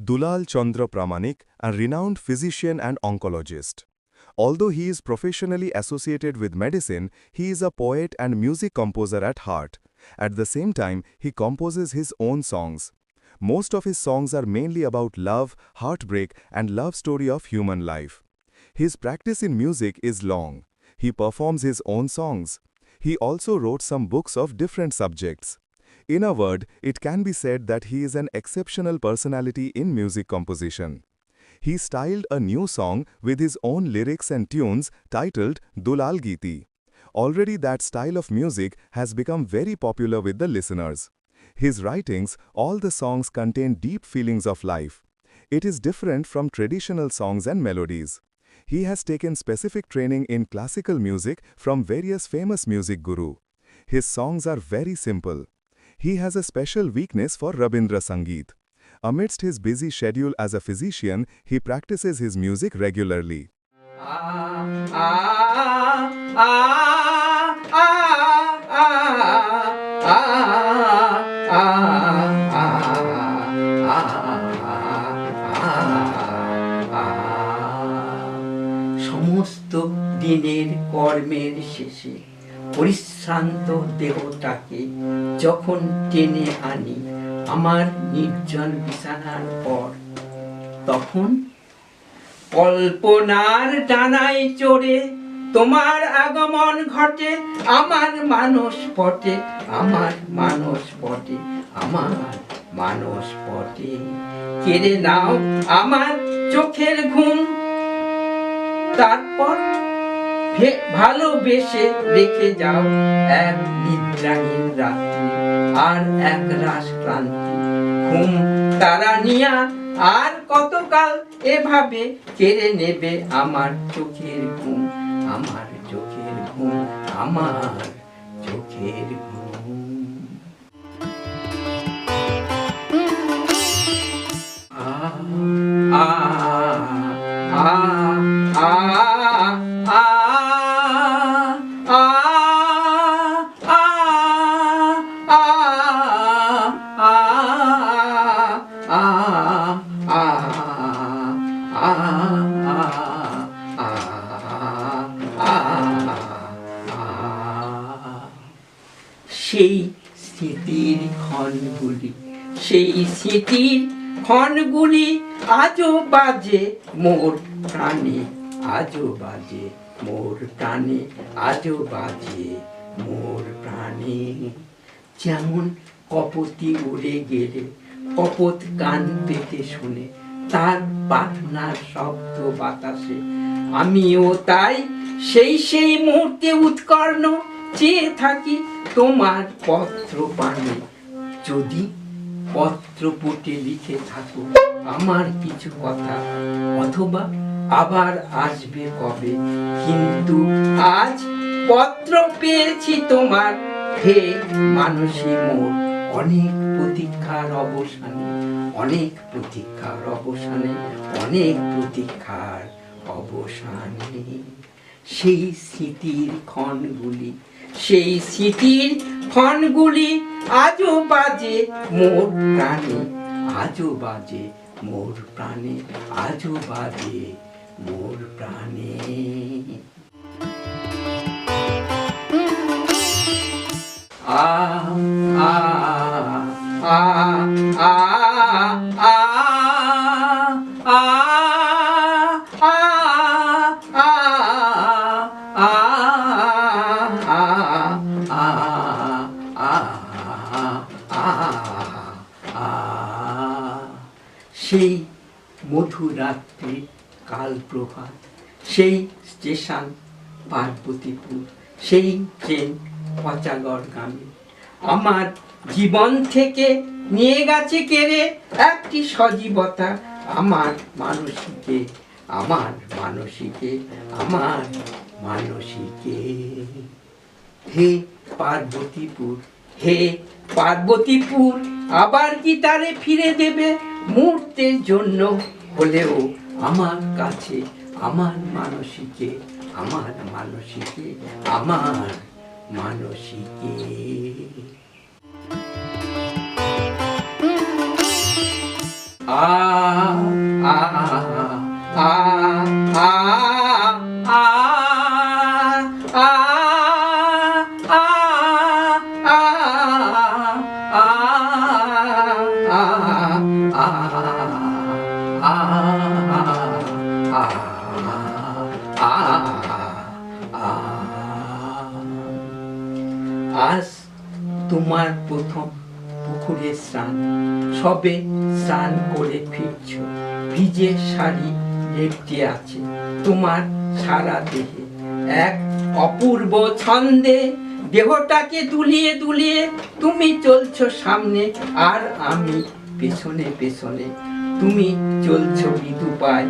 Dulal Chandra Pramanik, a renowned physician and oncologist. Although he is professionally associated with medicine, he is a poet and music composer at heart. At the same time, he composes his own songs. Most of his songs are mainly about love, heartbreak, and love story of human life. His practice in music is long. He performs his own songs. He also wrote some books of different subjects. In a word, it can be said that he is an exceptional personality in music composition. He styled a new song with his own lyrics and tunes titled Dulal Geeti. Already that style of music has become very popular with the listeners. His writings, all the songs contain deep feelings of life. It is different from traditional songs and melodies. He has taken specific training in classical music from various famous music guru. His songs are very simple. He has a special weakness for Rabindra Sangeet. Amidst his busy schedule as a physician, he practices his music regularly. সমস্ত দিনের কর্মের শেষে পরিশ্রান্ত দেহটাকে যখন টেনে আনি আমার নির্জন বিছানার পর, তখন কল্পনার ডানায় চড়ে তোমার আগমন ঘটে আমার মানস পটে, আমার মানস পটে, আমার মানস পটে। কেড়ে নাও আমার চোখের ঘুম, তারপর ভালোবেসে রেখে যাও এক নিদ্রাহীন রাত্রি আর এক রাস ক্লান্তি। ঘুম তারা নিয়া আর কতকাল এভাবে কেড়ে নেবে আমার চোখের ঘুম, আমার চোখের ঘুম, আমার চোখের ঘুম। আ আ আ আ সেই স্মৃতির ক্ষণগুলি, সেই স্মৃতির ক্ষণগুলি আজও বাজে মোর প্রাণে, আজও বাজে মোর প্রাণে, আজও বাজে মোর প্রাণে। যেমন কপতি উড়ে গেলে কপত কান পেতে শুনে তার পাখনার শব্দ বাতাসে, আমিও তাই সেই মুহূর্তে উৎকর্ণ চেয়ে থাকি তোমার পত্র পানে। যদি পত্রপুটে লিখে থাকো আমার কিছু কথা, অথবা আবার আসবে কবে, কিন্তু আজ পত্র পেয়েছি তোমার, হে মানসী মোর। অনেক প্রতীক্ষার অবসানে, অনেক প্রতীক্ষার অবসানে, অনেক প্রতীক্ষার অবসানে সেই স্মৃতির ক্ষণগুলি, সেই স্মৃতির ক্ষণগুলি আজও বাজে মোর প্রাণে, আজও বাজে মোর প্রাণে, আজও বাজে মোর প্রাণে। আ আ আ আ আ আ সেই মধুরাত্রি কাল প্রভাত, সেই স্টেশন পার্বতীপুর, সেই ট্রেন পচাগড়গামী আমার জীবন থেকে নিয়ে গেছে কেড়ে একটি সজীবতা আমার মানসিকে, আমার মানসিকে, আমার মানসিকে। হে পার্বতীপুর, হে পার্বতীপুর, আবার কি তারে ফিরে দেবে মুহূর্তের জন্য হলেও আমার কাছে, আমার মানসিকে, আমার মানসিকে, আমার মানসিকে। আ তোমার প্রথম পুকুরে স্নান, সবে স্নান করে ফিরছ, ভিজে শাড়ি লেপটে আছে তোমার সারা দেহে, এক অপূর্ব ছন্দে দেহটাকে দুলিয়ে দুলিয়ে তুমি চলছো সামনে, আর আমি পেছনে পেছনে, তুমি চলছো মৃদু পায়,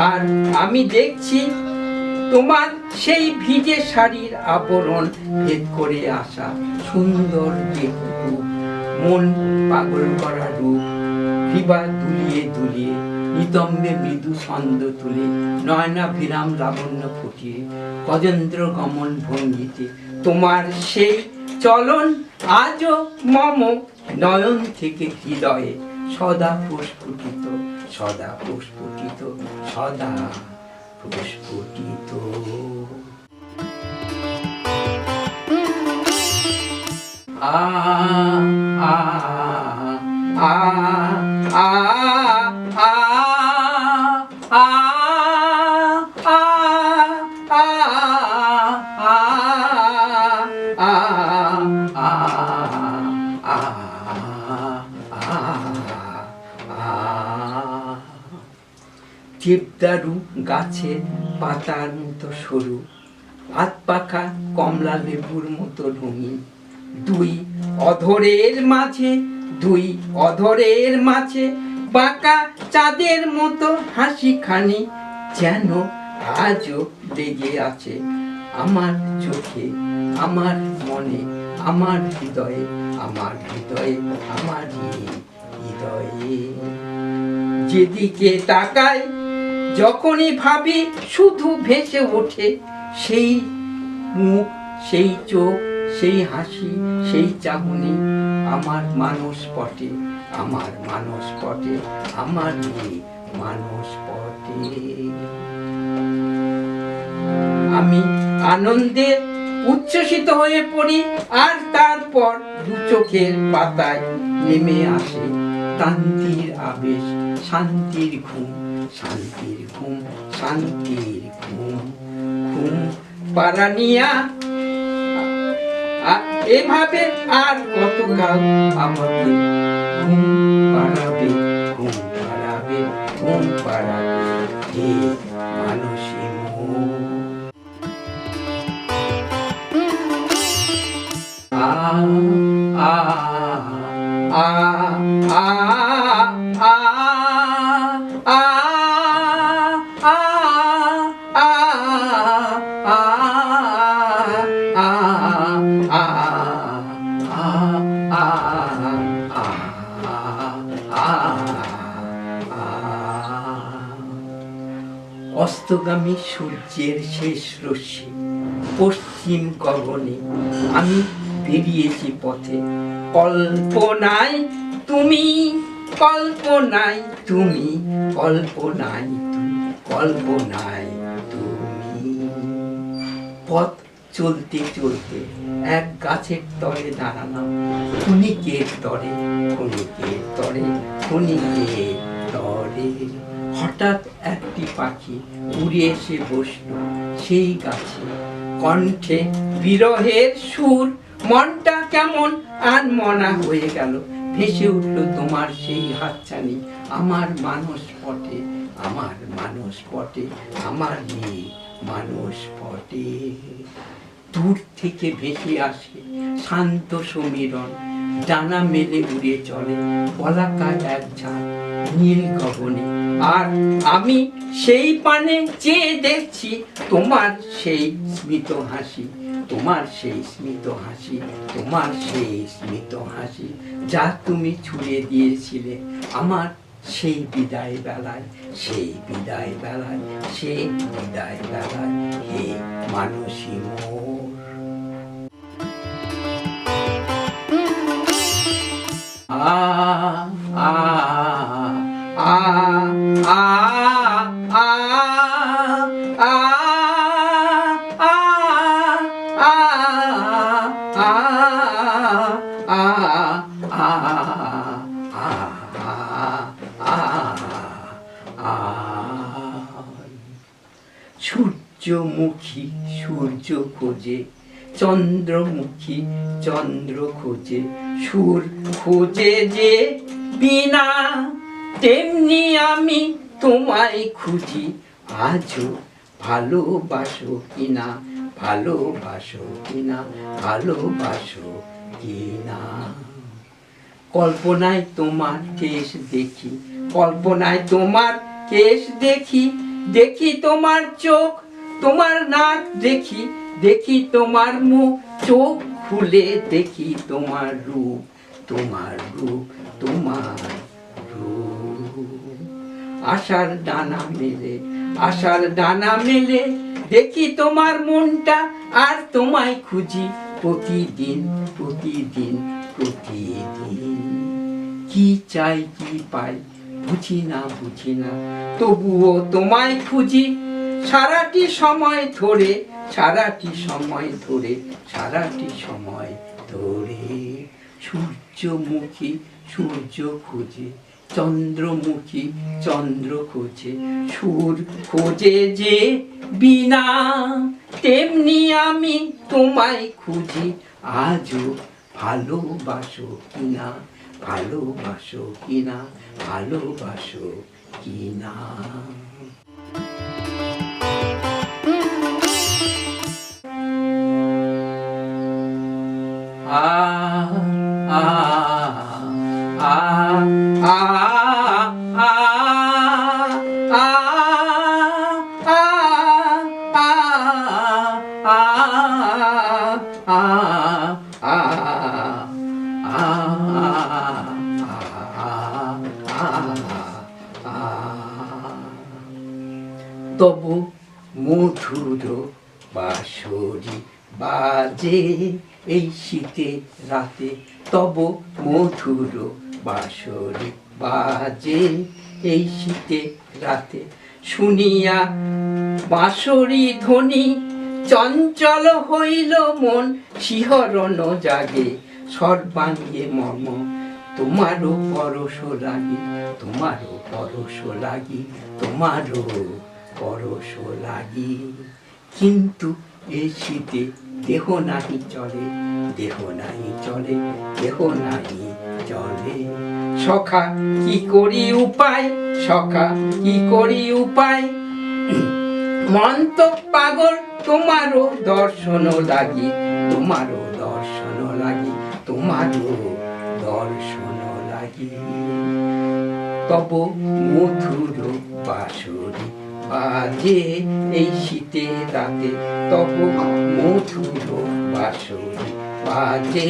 আর আমি দেখছি তোমার সেই ভিজে শাড়ির আবরণ ভেদ করে আসা সুন্দর যে রূপ, মন পাগল করা রূপ, গ্রীবা দুলিয়ে দুলিয়ে নিতম্বে মৃদু ছন্দ তুলে, নয়নাভিরাম লাবণ্য ফুটিয়ে গজেন্দ্র গমন ভঙ্গিতে তোমার সেই চলন আজও মম নয়ন থেকে হৃদয়ে সদা প্রস্ফুটিত, সদা প্রস্ফুটিত, সদা প্রস্ফুটিত। আ আ আ আ আ আ দেবদারু গাছের পাতার মতো সরু, হাত পাখা কমলা লেবুর মতো রঙিন, দুই অধরের মাঝে, দুই অধরের মাঝে বাঁকা চাঁদের মতো হাসিখানি যেন আজও লেগে আছে আমার চোখে, আমার মনে, আমার হৃদয়ে, আমার হৃদয়ে, আমার হৃদয়ে। যেদিকে তাকাই যখনই ভাবি শুধু ভেসে ওঠে সেই মুখ, সেই চোখ, সেই হাসি, সেই চাহনি আমার মানস পটে, আমার মানস পটে, আমার মানস পটে। আমি আনন্দে উচ্ছ্বসিত হয়ে পড়ি, আর তারপর দু চোখের পাতায় নেমে আসে শান্তির আবেশ, শান্তির ঘুম, শান্তির ঘুম, শান্তির ঘুম। ঘুম পারানিয়া এভাবে আর কতকাল আমাকে ঘুম পাড়াবে, ঘুম পাড়াবে, ঘুম পাড়াবে হে মানসী মন। আ আ আ আ আ আ অস্তগামী সূর্যের শেষ রশ্মি পশ্চিম গগনে আমি বেরিয়েছি পথে, কল্পনায় তুমি, কল্পনায় তুমি, কল্পনায় তুমি, কল্পনায় তুমি। পথ চলতে চলতে এক গাছের তলে দাঁড়ালাম, ক্ষণিকের তরে, ক্ষণিকের তরে, ক্ষণিকের তরে। হঠাৎ একটি পাখি উড়ে এসে বসলো সেই গাছে, কণ্ঠে বিরহের সুর, মনটা কেমন আনমনা হয়ে গেল, ভেসে উঠল তোমার সেই হাতছানি আমার মানস পটে, আমার মানস পটে, আমার মানস পটে। দূর থেকে ভেসে আসে শান্ত সমীরণ, ডানা মেলে উড়ে চলে পলাকা এক ঝাঁক নীল গগনে, আর আমি সেই পানে চেয়ে দেখছি তোমার সেই স্মিত হাসি, তোমার সেই স্মিত হাসি, তোমার সেই স্মিত হাসি যা তুমি ছুঁড়ে দিয়েছিলে আমার সেই বিদায় বেলায়, সেই বিদায় বেলায়, সেই বিদায় বেলায় হে মানসী মোর। আ আ আ আ আ আ সূর্যমুখী সূর্য খোঁজে চন্দ্রমুখী চন্দ্র খোঁজে সুর খোঁজে যে বিনা, তেমনি আমি তোমায় খুঁজি আজও, ভালোবাসো কিনা, ভালোবাসো কিনা, ভালোবাসো কিনা। কল্পনায় তোমার কেশ দেখি, কল্পনায় তোমার কেশ দেখি, দেখি তোমার চোখ, তোমার নাক দেখি, দেখি তোমার মুখ, চোখ খুলে দেখি তোমার রূপ, তোমার রূপ, তোমার রূপ। আশার ডানা মেলে, আশার ডানা মেলে, দেখি তোমার মনটা আর তোমায় খুঁজি প্রতিদিন, প্রতিদিন, প্রতিদিন। কি চাই কি পাই বুঝি না, বুঝি না, তবুও তোমায় খুঁজি সারাটি সময় ধরে, সারাটি সময় ধরে, সারাটি সময় ধরে। সূর্যমুখী সূর্য খোঁজে, চন্দ্রমুখী চন্দ্র খোঁজে, সুর খোঁজে যে বিনা, তেমনি আমি তোমায় খুঁজি আজও, ভালোবাসো কিনা, ভালোবাসো কিনা, ভালোবাসো কিনা। আ আ আ আ আ আ তবু মধুর বাঁশরি বাজে এই শীতের রাতে, তবু মধুর বাঁশরি বাজে এই শীতের রাতে। শুনিয়া বাঁশরি ধ্বনি চঞ্চল হইল মন, শিহরণ জাগে সর্বাঙ্গে মর্ম, তোমারও পরশ লাগি, তোমারও পরশ লাগি, তোমারও পরশ লাগি। কিন্তু এই শীতে দেহ নাহি চলে, দেহ নাহি চলে, দেহ নাহি চলে। সখা কি করি উপায়, সখা কি করি উপায়, মন তো পাগল তোমারও দর্শন লাগি, তোমারও দর্শন লাগি, তোমারও দর্শন লাগি। তব মধুর বাঁশরি বাজে এই শীতের রাতে, তব মধুর বাঁশরি বাজে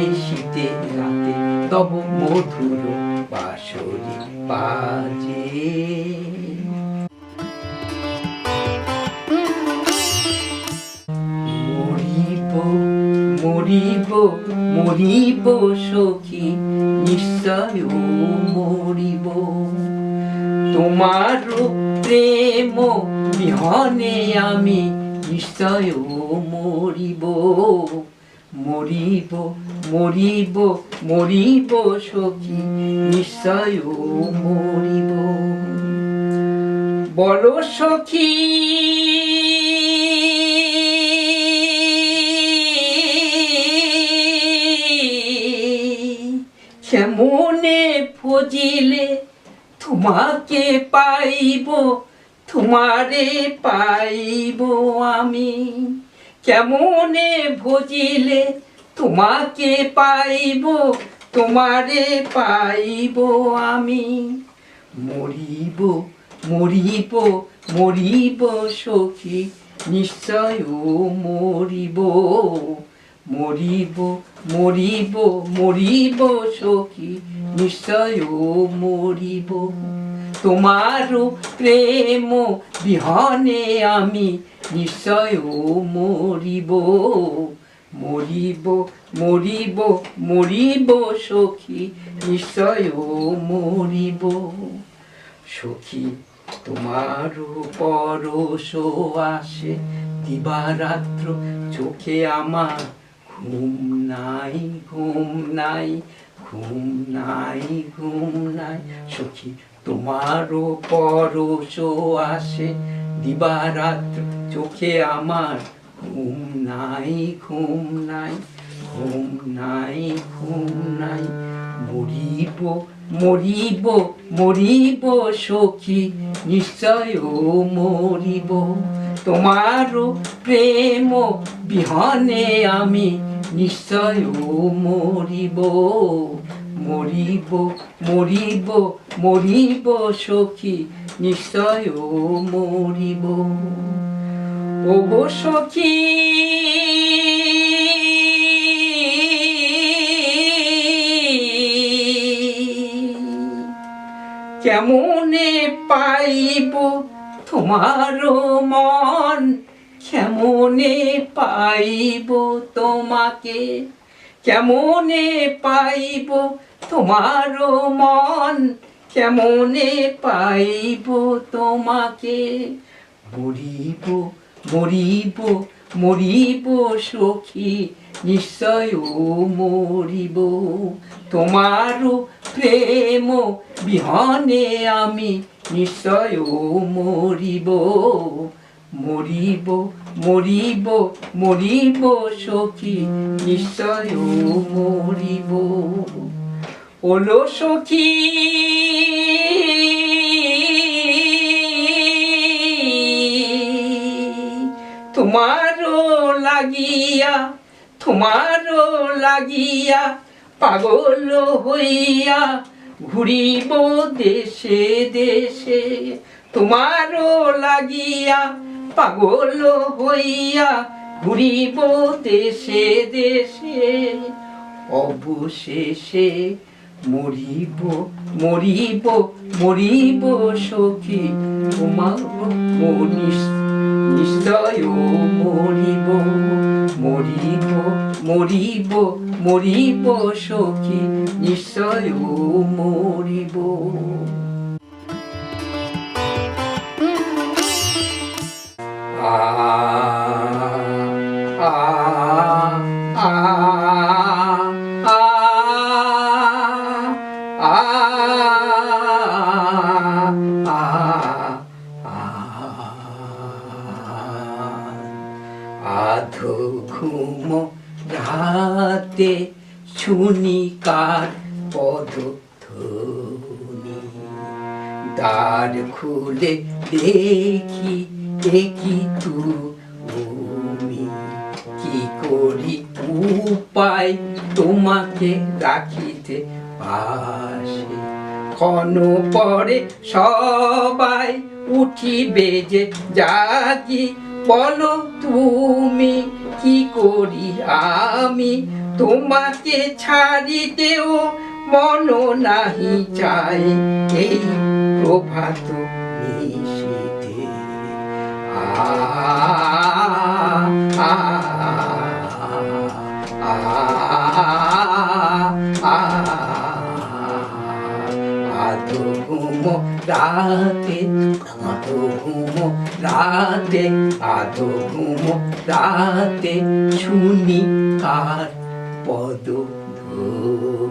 এই শীতের রাতে, তব মধুর বাঁশরি বাজে। মরিব মরিব মরিব সখী, নিশ্চয় মরিব, তোমার প্রেম বিহনে আমি নিশ্চয় মরিব, মরিব মরিব মরিব সখী, নিশ্চয় মরিব। বলো সখী কেমনে ফজিলে তোমাকে পাইব, তোমারে পাইব আমি, কেমনে ভজিলে তোমাকে পাইব, তোমারে পাইব আমি। মরিব মরিব মরিব সখী, নিশ্চয় মরিব, মরিব মরিব মরিব সখী, নিশ্চয় মরিব। তোমার প্রেম বিহনে আমি নিশ্চয় মরিব, মরিব মরিব মরিব সখী, নিশ্চয় মরিব। সখী তোমার পরশ আসে দিবারাত্র, চোখে আমার ঘুম নাই, ঘুম নাই, ঘুম নাই, ঘুম নাই। সখী তোমারও পরশ আসে দিবারাত্র, চোখে আমার ঘুম নাই ঘুম নাই ঘুম নাই ঘুম নাই মরিব মরিব মরিব সখী নিশ্চয় মরিব তোমারও প্রেম বিহনে আমি নিশ্চয় মরিব মরিব মরিব মরিব সখী নিশ্চয় মরিব ও গো সখী কেমনে পাইব তোমার মন কেমনে পাইব তোমাকে কেমনে পাইব তোমার মন কেমনে পাইব তোমাকে মরিব মরিব মরিব সখী নিশ্চয় মরিব তোমারও প্রেম বিহনে আমি নিশ্চয় মরিব মরিব মরিব মরিব সখী নিশ্চয় মরিব ওলো সখী তোমারও লাগিয়া পাগল হইয়া ঘুরিব দেশে দেশে তোমারও লাগিয়া পাগল হইয়া ঘুরিব দেশে দেশে অবশেষে মরিব মরিব মরিব সখী তোমার নিশ্চয় মরিব মরিব মরিব মরিব সখী নিশ্চয় মরিব আ আ আ আধো ঘুম রাতে শুনি কার পদধ্বনি দ্বার খুলে দেখি দেখি তুমি কি করি উপায় তোমাকে রাখিতে পাশে ক্ষণ পরে সবাই উঠিবে যে জাগি বলো তুমি কি করি আমি তোমাকে ছাড়িতেও মন নাহি চাই এই প্রভাত নিশীথে আধো ঘুম রাতে আধো ঘুম রাতে আধো ঘুম রাতে শুনি কার পদধ্বনি